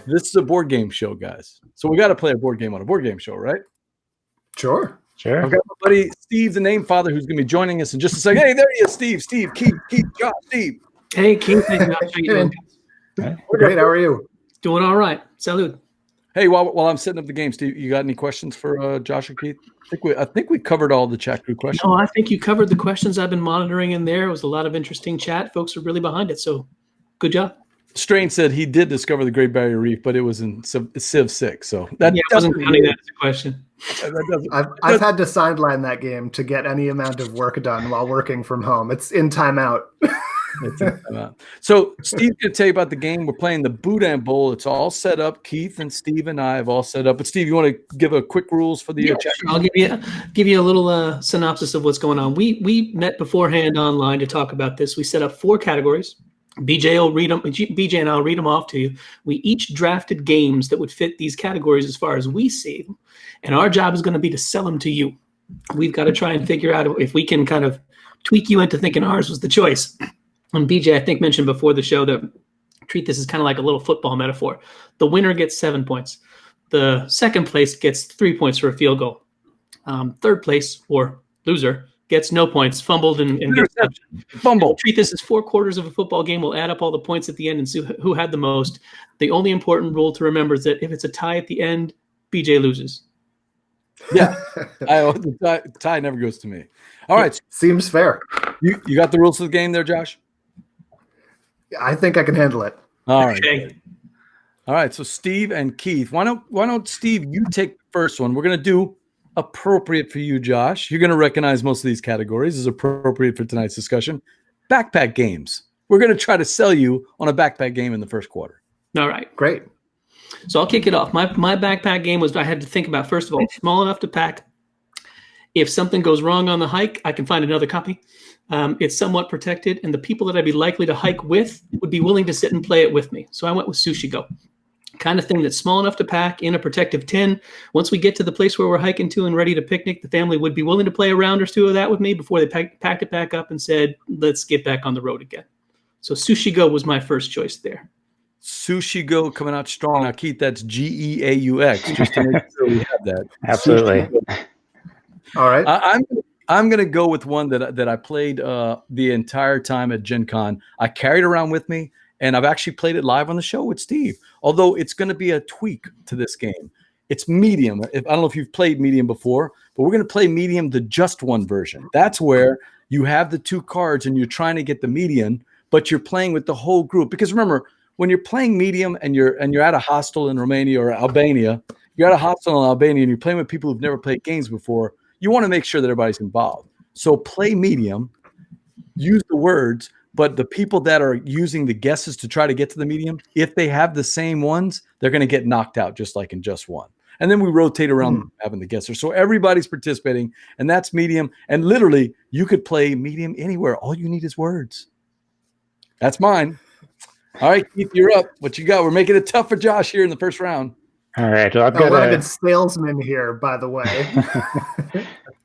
This is a board game show, guys. So we got to play a board game on a board game show, right? Sure. I've got my buddy Steve, the name father, who's going to be joining us in just a second. Hey, there he is, Steve, Keith, Josh, Steve. Hey, Keith. How you doing? Great. How are you? Doing all right. Salud. Hey, while I'm setting up the game, Steve, you got any questions for Josh or Keith? I think we covered all the chat crew questions. No, I think you covered the questions I've been monitoring in there. It was a lot of interesting chat. Folks are really behind it, so good job. Strain said he did discover the Great Barrier Reef, but it was in Civ 6. So that wasn't counting that as a question. I've had to sideline that game to get any amount of work done while working from home. It's in timeout. So Steve's going to tell you about the game. We're playing the Boudin Bowl. It's all set up. Keith and Steve and I have all set up. But Steve, you want to give a quick rules for the chat? Sure. I'll give you a little synopsis of what's going on. We met beforehand online to talk about this. We set up 4 categories. BJ will read them. BJ and I'll read them off to you. We each drafted games that would fit these categories as far as we see them, and our job is going to be to sell them to you. We've got to try and figure out if we can kind of tweak you into thinking ours was the choice. And BJ, I think, mentioned before the show that treat this as kind of like a little football metaphor. The winner gets 7 points. The second place gets 3 points for a field goal. Third place, or loser, gets no points, fumbled, and interception. Fumble. We'll treat this as 4 quarters of a football game. We'll add up all the points at the end and see who had the most. The only important rule to remember is that if it's a tie at the end, BJ loses. Yeah, the tie never goes to me. All right, seems fair. You got the rules of the game there, Josh? I think I can handle it. All right. Okay. All right. So Steve and Keith, why don't Steve, you take the first one? We're going to do appropriate for you, Josh. You're going to recognize most of these categories as appropriate for tonight's discussion. Backpack games. We're going to try to sell you on a backpack game in the first quarter. All right. Great. So I'll kick it off. My backpack game was, I had to think about, first of all, small enough to pack. If something goes wrong on the hike, I can find another copy. It's somewhat protected, and the people that I'd be likely to hike with would be willing to sit and play it with me. So I went with Sushi Go. Kind of thing that's small enough to pack in a protective tin. Once we get to the place where we're hiking to and ready to picnic, the family would be willing to play a round or two of that with me before they packed it back up and said, let's get back on the road again. So Sushi Go was my first choice there. Sushi Go coming out strong. Now, Keith, that's GEAUX, just to make sure we have that. Absolutely. All right. I'm going to go with one that I played the entire time at Gen Con. I carried around with me, and I've actually played it live on the show with Steve, although it's going to be a tweak to this game. It's medium. I don't know if you've played medium before, but we're going to play medium, the just one version. That's where you have the 2 cards and you're trying to get the median, but you're playing with the whole group. Because remember, when you're playing medium and you're at a hostel in Romania or Albania, you're at a hostel in Albania and you're playing with people who've never played games before, you want to make sure that everybody's involved. So play medium, use the words, but the people that are using the guesses to try to get to the medium, if they have the same ones, they're going to get knocked out just like in just one. And then we rotate around having the guesser. So everybody's participating, and that's medium. And literally, you could play medium anywhere. All you need is words. That's mine. All right, Keith, you're up. What you got? We're making it tough for Josh here in the first round. All right. Well, I'm a good salesman here, by the way.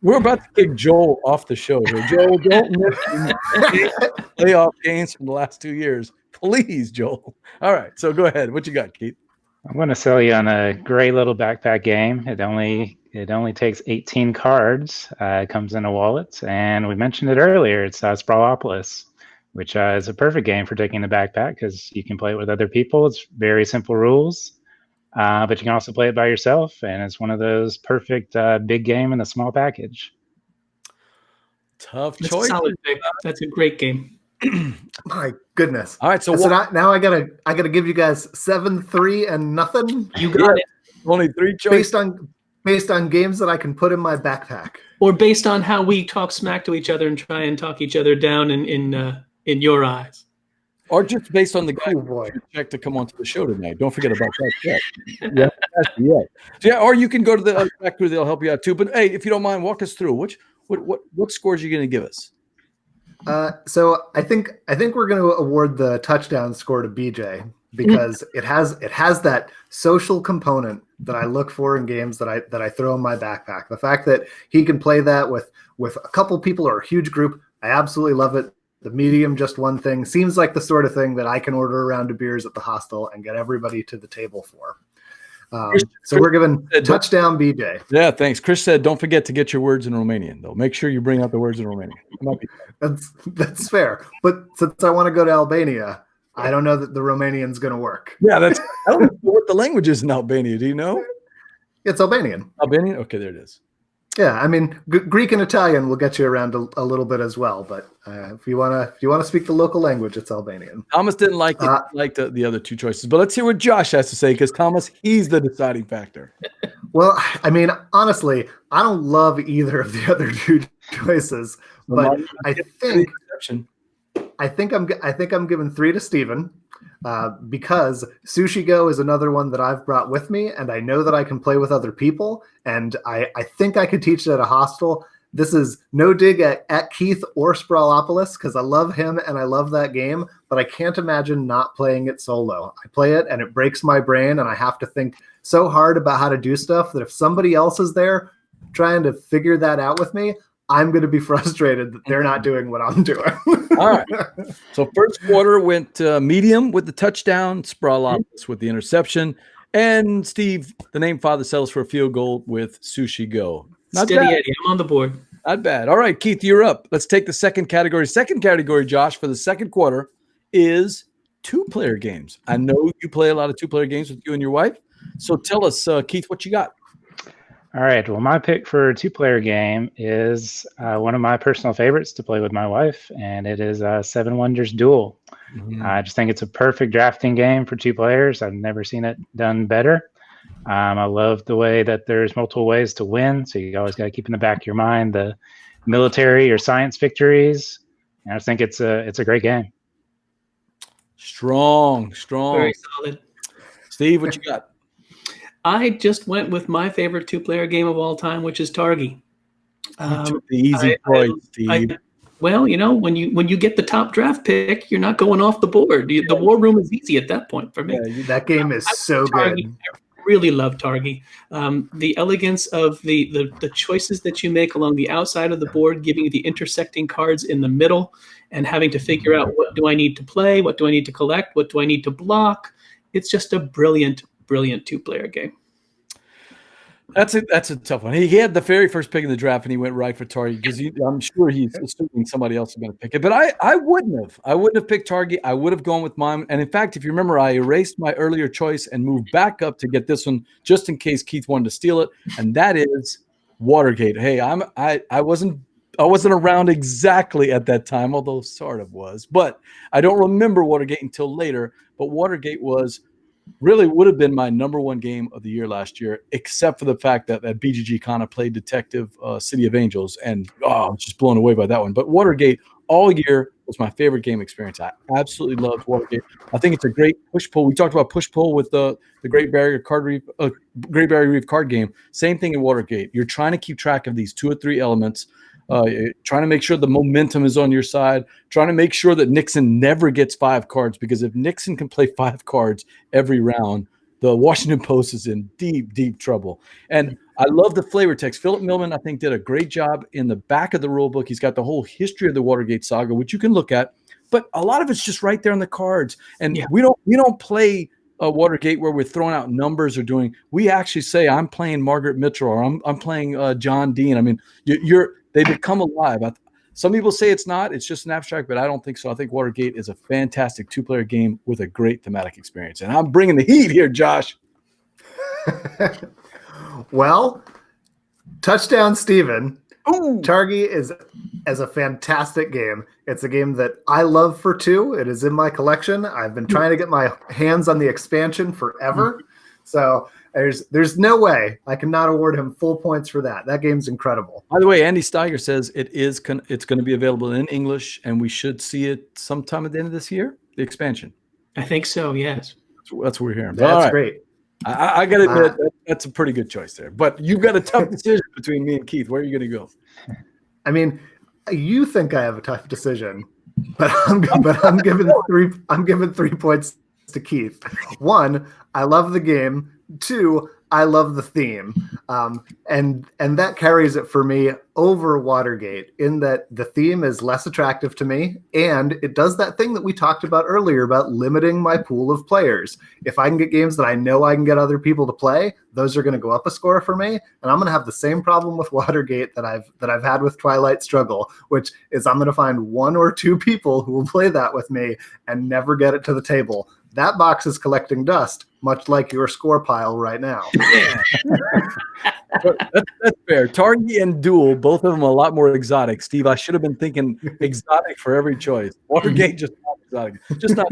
We're about to kick Joel off the show here. Joel, don't miss playoff games from the last 2 years. Please, Joel. All right, so go ahead. What you got, Keith? I'm going to sell you on a great little backpack game. It only takes 18 cards. It comes in a wallet, and we mentioned it earlier. It's Sprawlopolis, which is a perfect game for taking the backpack because you can play it with other people. It's very simple rules. But you can also play it by yourself, and it's one of those perfect big game in a small package. Tough That's choice. Solid pick. That's a great game. My goodness! All right, so now I gotta give you guys 7-3 and nothing. You got it. Only 3 choices based on games that I can put in my backpack, or based on how we talk smack to each other and try and talk each other down in your eyes. Or just based on the guy who checked to come onto the show tonight. Don't forget about that. Yeah. Or you can go to the back crew; they'll help you out too. But hey, if you don't mind, walk us through what scores are you going to give us? So I think we're going to award the touchdown score to BJ. because it has that social component that I look for in games that I throw in my backpack. The fact that he can play that with a couple people or a huge group, I absolutely love it. The medium, just one thing, seems like the sort of thing that I can order a round of beers at the hostel and get everybody to the table for. So we're giving touchdown BJ. Yeah, thanks. Chris said, don't forget to get your words in Romanian, though. Make sure you bring out the words in Romanian. That's fair. But since I want to go to Albania, I don't know that the Romanian's going to work. Yeah, I don't know what the language is in Albania. Do you know? It's Albanian. Albanian? Okay, there it is. Yeah, I mean, Greek and Italian will get you around a little bit as well. But if you want to speak the local language, it's Albanian. Thomas didn't like the other two choices, but let's hear what Josh has to say, because Thomas, he's the deciding factor. Well, I mean, honestly, I don't love either of the other two choices, but I think I'm giving 3 to Steven. Because Sushi Go is another one that I've brought with me, and I know that I can play with other people, and I think I could teach it at a hostel. This is no dig at Keith or Sprawlopolis, because I love him and I love that game, but I can't imagine not playing it solo. I play it and it breaks my brain, and I have to think so hard about how to do stuff that if somebody else is there trying to figure that out with me, I'm going to be frustrated that they're not doing what I'm doing. All right. So first quarter went medium with the touchdown, Sprawlopolis with the interception, and Steve, the name father, settles for a field goal with Sushi Go. Not Steady bad. Eddie, I'm on the board. Not bad. All right, Keith, you're up. Let's take the second category. Second category, Josh, for the second quarter is two-player games. I know you play a lot of two-player games with you and your wife. So tell us, Keith, what you got. All right. Well, my pick for a two-player game is one of my personal favorites to play with my wife, and it is Seven Wonders Duel. Mm-hmm. I just think it's a perfect drafting game for two players. I've never seen it done better. I love the way that there's multiple ways to win, so you always got to keep in the back of your mind the military or science victories. And I just think it's a great game. Strong. Very solid. Steve, what you got? I just went with my favorite two-player game of all time, which is Targi. The easy choice, Steve. Well, you know, when you get the top draft pick, you're not going off the board. The war room is easy at that point for me. Yeah, that game is so good. I really love Targi. The elegance of the choices that you make along the outside of the board, giving you the intersecting cards in the middle, and having to figure out what do I need to play, what do I need to collect, what do I need to block. It's just a brilliant two-player game. That's a tough one. He had the very first pick in the draft, and he went right for Targi because I'm sure he's assuming somebody else is going to pick it. But I wouldn't have picked Targi. I would have gone with mine. And in fact, if you remember, I erased my earlier choice and moved back up to get this one just in case Keith wanted to steal it. And that is Watergate. Hey, I wasn't around exactly at that time, although sort of was. But I don't remember Watergate until later. But Watergate really would have been my number one game of the year last year, except for the fact that BGG kind of played Detective City of Angels, and I was just blown away by that one. But Watergate all year was my favorite game experience. I absolutely loved Watergate. I think it's a great push-pull. We talked about push-pull with the Great Barrier Reef card game. Same thing in Watergate. You're trying to keep track of these 2 or 3 elements, trying to make sure the momentum is on your side, trying to make sure that Nixon never gets 5 cards, because if Nixon can play 5 cards every round, the Washington Post is in deep, deep trouble. And I love the flavor text. Philip Millman, I think, did a great job in the back of the rule book. He's got the whole history of the Watergate saga, which you can look at, but a lot of it's just right there on the cards. And we don't play Watergate where we're throwing out numbers or doing. We actually say, I'm playing Margaret Mitchell, or I'm playing John Dean. I mean, they become alive. Some people say it's not. It's just an abstract, but I don't think so. I think Watergate is a fantastic two-player game with a great thematic experience. And I'm bringing the heat here, Josh. Well, touchdown, Steven. Ooh. Targi is a fantastic game. It's a game that I love for 2. It is in my collection. I've been trying to get my hands on the expansion forever. So there's no way I cannot award him full points for that. That game's incredible. By the way, Andy Steiger says it's going to be available in English, and we should see it sometime at the end of this year, the expansion. I think so, yes. That's what we're hearing. That's great. I got to admit, that's a pretty good choice there. But you've got a tough decision between me and Keith. Where are you going to go? I mean, you think I have a tough decision, but I'm giving 3 points to Keith. One, I love the game. Two, I love the theme. And that carries it for me over Watergate in that the theme is less attractive to me, and it does that thing that we talked about earlier about limiting my pool of players. If I can get games that I know I can get other people to play, those are going to go up a score for me, and I'm going to have the same problem with Watergate that I've had with Twilight Struggle, which is I'm going to find one or two people who will play that with me and never get it to the table. That box is collecting dust, much like your score pile right now. That's fair. Targi and Duel, both of them a lot more exotic. Steve, I should have been thinking exotic for every choice. Watergate, just not exotic. Just not.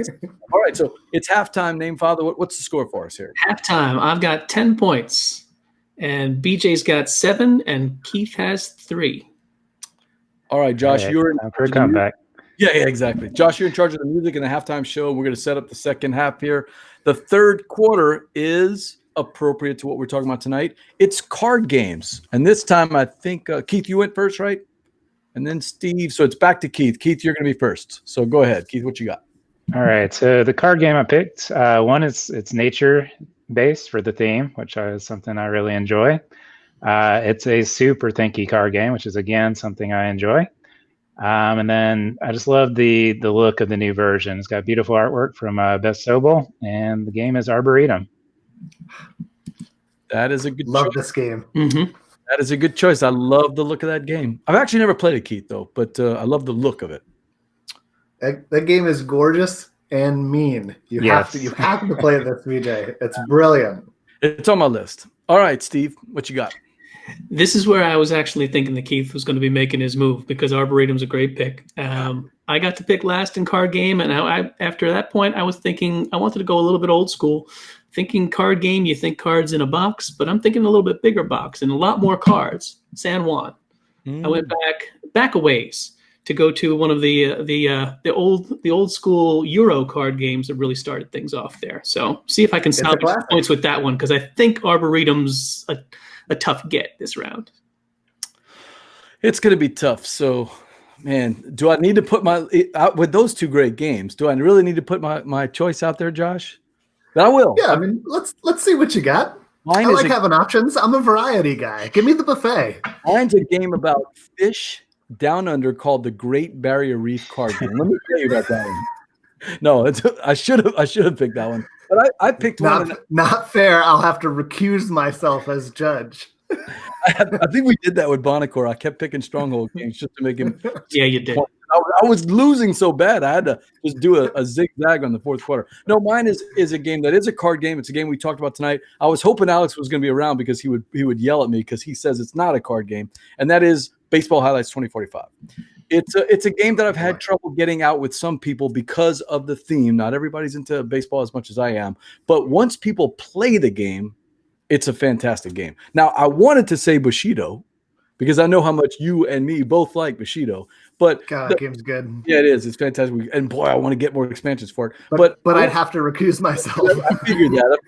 All right, so it's halftime. Name, Father. What's the score for us here? Halftime, I've got 10 points, and BJ's got 7, and Keith has 3. All right, Josh, you're in for a comeback. Yeah, exactly. Josh, you're in charge of the music in the halftime show. We're going to set up the second half here. The third quarter is appropriate to what we're talking about tonight. It's card games. And this time, I think, Keith, you went first, right? And then Steve. So it's back to Keith. Keith, you're going to be first. So go ahead. Keith, what you got? All right. So the card game I picked, one is it's nature-based for the theme, which is something I really enjoy. It's a super thinky card game, which is, again, something I enjoy. And then I just love the look of the new version. It's got beautiful artwork from Beth Sobel, and the game is Arboretum. That is a good Love choice. this game. Mm-hmm. That is a good choice. I love the look of that game. I've actually never played it, Keith, though, but I love the look of it. That game is gorgeous and mean. You have to play this, VJ. It's brilliant. It's on my list. All right, Steve, what you got? This is where I was actually thinking that Keith was going to be making his move because Arboretum's a great pick. I got to pick last in card game, and after that point, I was thinking I wanted to go a little bit old school. Thinking card game, you think cards in a box, but I'm thinking a little bit bigger box and a lot more cards. San Juan. I went back a ways to go to one of the old school Euro card games that really started things off there. So see if I can salvage points with that one because I think Arboretum's a tough get this round. It's going to be tough. So, man, do I need to put with those two great games? Do I really need to put my choice out there, Josh? But I will. Yeah, I mean, let's see what you got. I like having options. I'm a variety guy. Give me the buffet. Mine's a game about fish down under called the Great Barrier Reef card game. Let me tell you about that one. No, I should have picked that one. But I picked one. Not fair. I'll have to recuse myself as judge. I think we did that with Bonacore. I kept picking stronghold games just to make him. Yeah, you did. I was losing so bad. I had to just do a zigzag on the fourth quarter. No, mine is a game that is a card game. It's a game we talked about tonight. I was hoping Alex was going to be around because he would yell at me because he says it's not a card game, and that is Baseball Highlights 2045. It's a game that I've had trouble getting out with some people because of the theme. Not everybody's into baseball as much as I am, but once people play the game, it's a fantastic game. Now, I wanted to say Bushido because I know how much you and me both like Bushido. But God, that game's good. Yeah, it is. It's fantastic. And boy, I want to get more expansions for it. But I'd have to recuse myself. I figured that.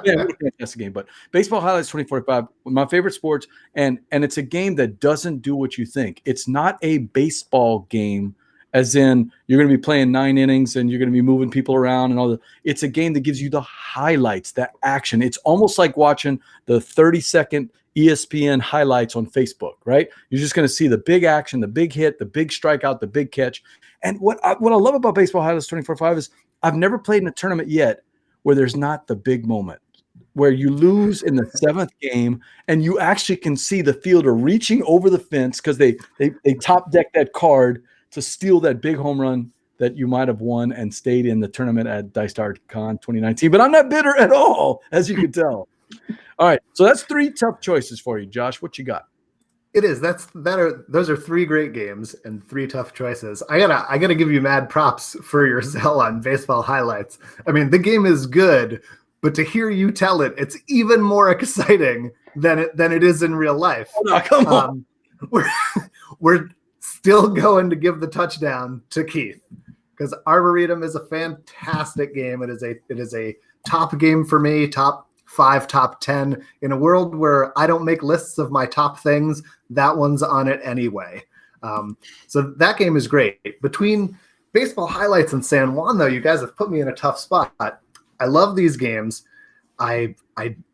Yeah, what a fantastic game. But Baseball Highlights 2045, my favorite sports, and it's a game that doesn't do what you think. It's not a baseball game, as in you're going to be playing 9 innings and you're going to be moving people around and all that. It's a game that gives you the highlights, that action. It's almost like watching the 30-second ESPN highlights on Facebook, right? You're just going to see the big action, the big hit, the big strikeout, the big catch. And what I love about Baseball Highlights 24/5 is I've never played in a tournament yet where there's not the big moment, where you lose in the 7th game and you actually can see the fielder reaching over the fence because they top deck that card to steal that big home run that you might have won and stayed in the tournament at Dice-Star Con 2019. But I'm not bitter at all, as you can tell. All right, so that's 3 tough choices for you, Josh. What you got? It is. Those are 3 great games and 3 tough choices. I gotta give you mad props for your sell on Baseball Highlights. I mean, the game is good, but to hear you tell it, it's even more exciting than it is in real life. Oh, no, come on. We're still going to give the touchdown to Keith because Arboretum is a fantastic game. It is a top game for me. Top 5, top 10 in a world where I don't make lists of my top things. That one's on it anyway. So that game is great. Between Baseball Highlights in San Juan, though, you guys have put me in a tough spot. I love these games. I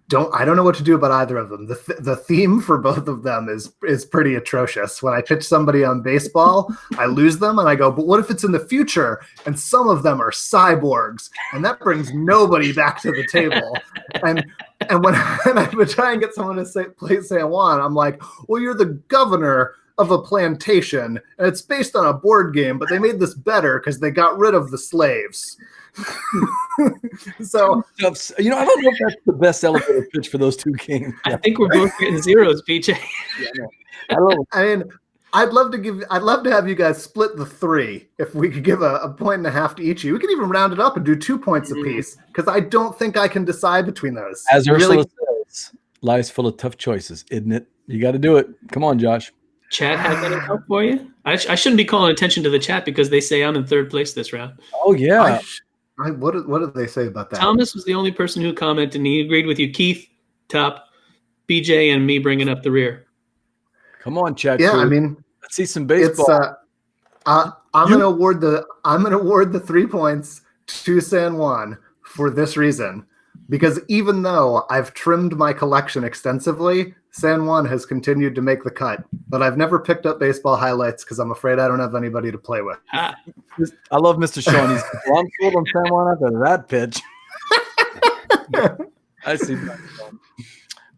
don't know what to do about either of them. The theme for both of them is pretty atrocious. When I pitch somebody on baseball, I lose them and I go, but what if it's in the future and some of them are cyborgs, and that brings nobody back to the table. And when I would try and get someone to play San Juan, I'm like, well, you're the governor of a plantation and it's based on a board game, but they made this better because they got rid of the slaves. So I don't know if that's the best elevator pitch for those two games. I think we're both getting zeros, BJ. I mean, I'd love to have you guys split the 3. If we could give a point and a half to each of you, we could even round it up and do 2 points apiece, because I don't think I can decide between those. As Ursula says, life's full of tough choices, isn't it? You got to do it. Come on, Josh. Chat has any help for you? I shouldn't be calling attention to the chat because they say I'm in 3rd place this round. Oh yeah. What did they say about that? Thomas was the only person who commented, and he agreed with you. Keith, top, BJ, and me bringing up the rear. Come on, chat. Yeah, crew. I mean, let's see some baseball. I'm gonna award the 3 points to San Juan for this reason, because even though I've trimmed my collection extensively, San Juan has continued to make the cut. But I've never picked up Baseball Highlights because I'm afraid I don't have anybody to play with. I love Mr. Sean. He's I'm sold on San Juan after that pitch. I see.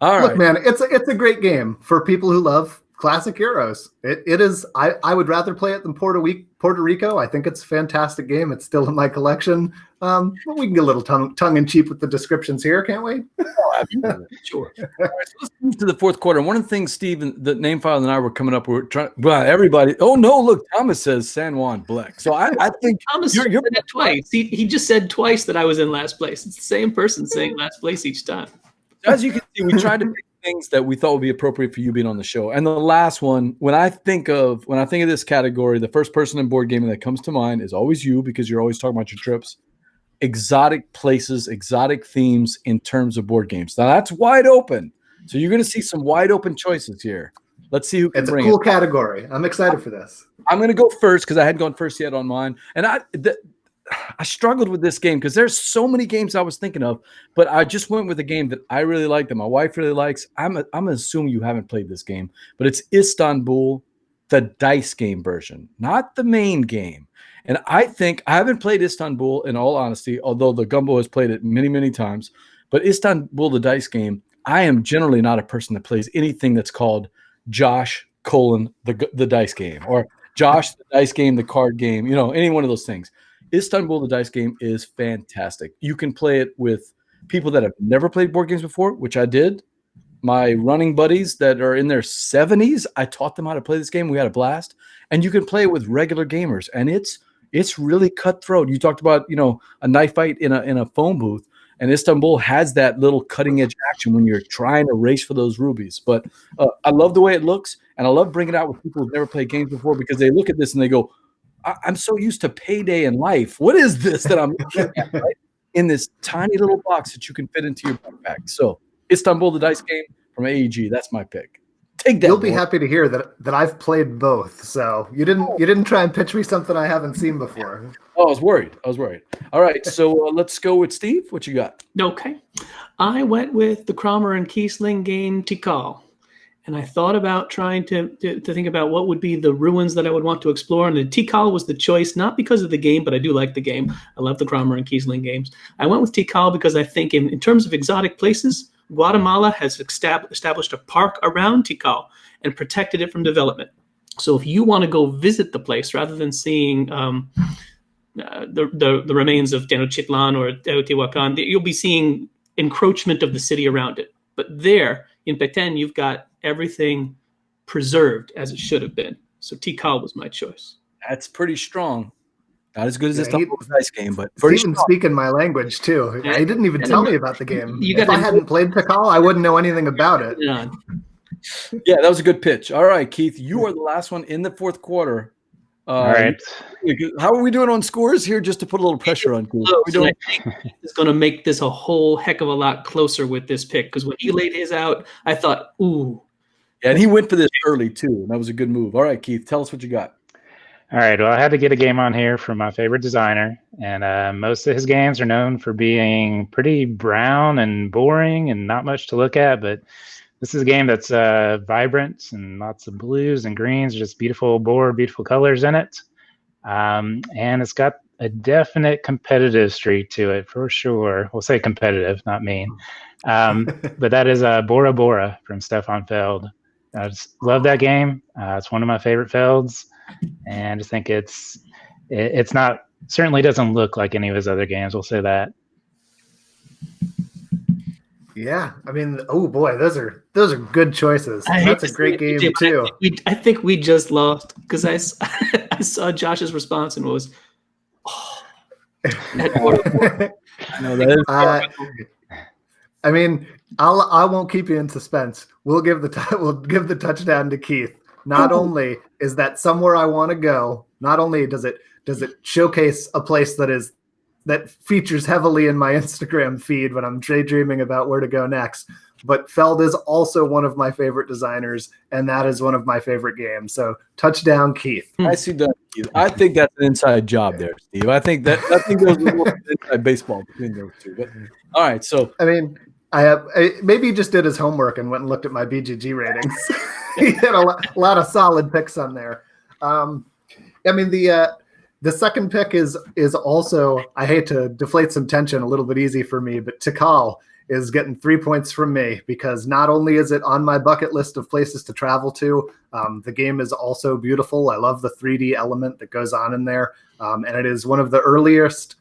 All right. Look, man, it's a great game for people who love classic heroes. It is. I would rather play it than Puerto Rico. I think it's a fantastic game. It's still in my collection. But we can get a little tongue in cheek with the descriptions here, can't we? Sure. All right, so let's move to the 4th quarter. One of the things, Steve, the name file and I were coming up, we're trying. Well, everybody. Oh no! Look, Thomas says San Juan Black. So I think Thomas said that twice. He just said twice that I was in last place. It's the same person saying last place each time. As you can see, we tried to pick things that we thought would be appropriate for you being on the show. And the last one, when I think of this category, the first person in board gaming that comes to mind is always you, because you're always talking about your trips. Exotic places, exotic themes in terms of board games. Now that's wide open. So you're going to see some wide open choices here. Let's see who can bring it. It's a cool category. I'm excited for this. I'm going to go first because I hadn't gone first yet on mine. And I struggled with this game because there's so many games I was thinking of, but I just went with a game that I really like, that my wife really likes. I'm going to assume you haven't played this game, but it's Istanbul, the dice game version, not the main game. And I think I haven't played Istanbul, in all honesty, although the Gumbo has played it many, many times. But Istanbul, the dice game, I am generally not a person that plays anything that's called Josh, the dice game, or Josh, the dice game, the card game, any one of those things. Istanbul, the dice game, is fantastic. You can play it with people that have never played board games before, which I did. My running buddies that are in their 70s, I taught them how to play this game. We had a blast. And you can play it with regular gamers, and it's really cutthroat. You talked about, a knife fight in a phone booth, and Istanbul has that little cutting edge action when you're trying to race for those rubies. But I love the way it looks, and I love bringing it out with people who've never played games before, because they look at this and they go, I'm so used to Payday in life. What is this that I'm looking at, right? In this tiny little box that you can fit into your backpack. So Istanbul, the dice game from AEG. That's my pick. Take that. You'll be happy to hear that I've played both. So you didn't try and pitch me something I haven't seen before. Oh, I was worried. All right. So let's go with Steve. What you got? Okay. I went with the Cromer and Kiesling game Tikal. And I thought about trying to think about what would be the ruins that I would want to explore. And the Tikal was the choice, not because of the game, but I do like the game. I love the Cromer and Kiesling games. I went with Tikal because I think in terms of exotic places, Guatemala has established a park around Tikal and protected it from development. So if you want to go visit the place rather than seeing the remains of Tenochtitlan or Teotihuacan, you'll be seeing encroachment of the city around it. But there in Petén, you've got everything preserved as it should have been. So Tikal was my choice. That's pretty strong. Not as good as this dice game, but even speaking my language too. Yeah. He didn't even tell me about the game. If I to hadn't played Tikal, I wouldn't know anything about it. Yeah, that was a good pitch. All right, Keith, you are the last one in the 4th quarter. All right. How are we doing on scores here? Just to put a little pressure on Keith. I think it's going to make this a whole heck of a lot closer with this pick, because when he laid his out, I thought, ooh. Yeah, and he went for this early too, and that was a good move. All right, Keith, tell us what you got. All right. Well, I had to get a game on here from my favorite designer, and most of his games are known for being pretty brown and boring and not much to look at. But this is a game that's vibrant and lots of blues and greens, just beautiful board, beautiful colors in it. And it's got a definite competitive streak to it for sure. We'll say competitive, not mean. But that is Bora Bora from Stefan Feld. I just love that game. It's one of my favorite Felds, and I just think it's not, certainly doesn't look like any of his other games. We'll say that. Yeah, I mean, oh boy, those are good choices. That's a great game too. I think we just lost because I saw Josh's response and was, oh. No, that is. I mean, I won't keep you in suspense. We'll give the touchdown to Keith. Not only is that somewhere I want to go, not only does it showcase a place that features heavily in my Instagram feed when I'm daydreaming about where to go next, but Feld is also one of my favorite designers, and that is one of my favorite games. So touchdown, Keith. I see that, Keith. I think that's an inside job there, Steve. I think there's a little inside baseball between those two. But all right, so I mean, maybe he just did his homework and went and looked at my BGG ratings. He had a lot of solid picks on there. I mean, the second pick is also, I hate to deflate some tension a little bit easy for me, but Tikal is getting 3 points from me because not only is it on my bucket list of places to travel to, the game is also beautiful. I love the 3D element that goes on in there. And it is one of the earliest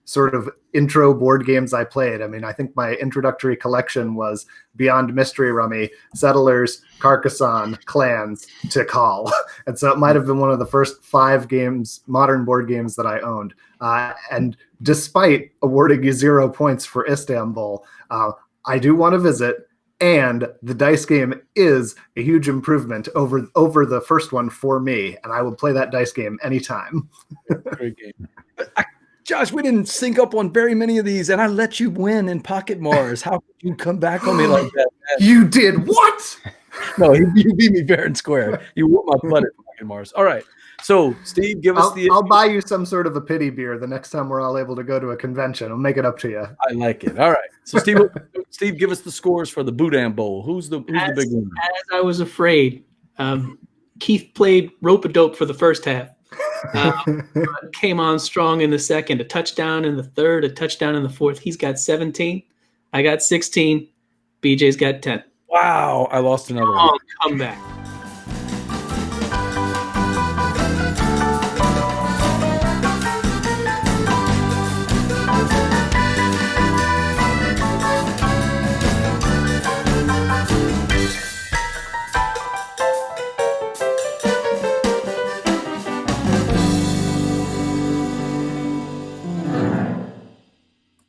sort of intro board games I played. I mean, I think my introductory collection was Beyond Mystery Rummy, Settlers, Carcassonne, Clans, Tikal. And so it might have been one of the first 5 games, modern board games that I owned. And despite awarding you 0 points for Istanbul, I do want to visit. And the dice game is a huge improvement over the first one for me. And I will play that dice game anytime. Great game. Josh, we didn't sync up on very many of these, and I let you win in Pocket Mars. How could you come back on me like that, man? You did what? No, you beat me fair and square. You whooped my butt at Pocket Mars. All right. So, Steve, give us I'll buy you some sort of a pity beer the next time we're all able to go to a convention. I'll make it up to you. I like it. All right. So, Steve, give us the scores for the Boudin Bowl. Who's the big winner? As I was afraid, Keith played rope-a-dope for the first half. Came on strong in the second, a touchdown in the third, a touchdown in the fourth. He's got 17. I got 16. BJ's got 10. Wow. I lost another one. Come back.